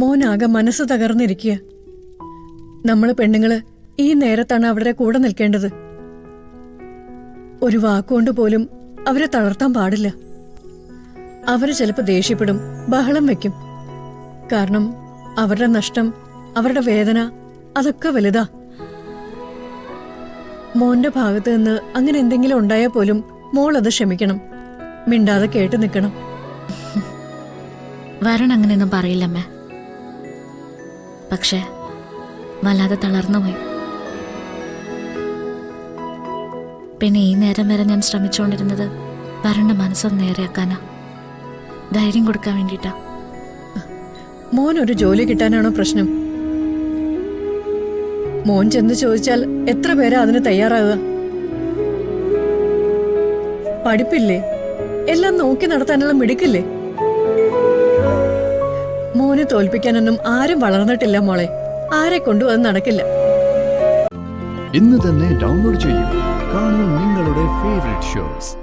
മോനാകെ മനസ്സ് തകർന്നിരിക്കുക. നമ്മള് പെണ്ണുങ്ങള് ഈ നേരത്താണ് അവരുടെ കൂടെ നിൽക്കേണ്ടത്. ഒരു വാക്കുകൊണ്ട് പോലും അവരെ തളർത്താൻ പാടില്ല. അവര് ചിലപ്പോ ദേഷ്യപ്പെടും, ബഹളം വെക്കും. കാരണം അവരുടെ നഷ്ടം, അവരുടെ വേദന അതൊക്കെ വലുതാ. മോന്റെ ഭാഗത്ത് നിന്ന് അങ്ങനെ എന്തെങ്കിലും ഉണ്ടായാൽ പോലും മോൾ അത് ക്ഷമിക്കണം, മിണ്ടാതെ കേട്ട് നിൽക്കണം. വരൺ അങ്ങനെയൊന്നും പറയില്ലമ്മേ. പക്ഷേ വല്ലാതെ തളർന്നുപോയി. പിന്നെ ഈ നേരം വരെ ഞാൻ ശ്രമിച്ചുകൊണ്ടിരുന്നത് വരണ്ട മനസ്സൊന്ന് നേരെയാക്കാനാ, ധൈര്യം കൊടുക്കാൻ വേണ്ടിയിട്ടാ. മോൻ ഒരു ജോലി കിട്ടാനാണോ പ്രശ്നം? മോൻ ചെന്ന് ചോദിച്ചാൽ എത്ര പേരാ അതിന് തയ്യാറാകുക? പഠിപ്പില്ലേ? എല്ലാം നോക്കി നടത്താനുള്ള മിടുക്കില്ലേ? മോനെ തോൽപ്പിക്കാനൊന്നും ആരും വളർന്നിട്ടില്ല മോളെ. ആരെ കൊണ്ടും അത് നടക്കില്ല. ഇന്ന് തന്നെ ഡൗൺലോഡ് ചെയ്യൂ. കാണൂ നിങ്ങളുടെ ഫേവറേറ്റ് ഷോസ്.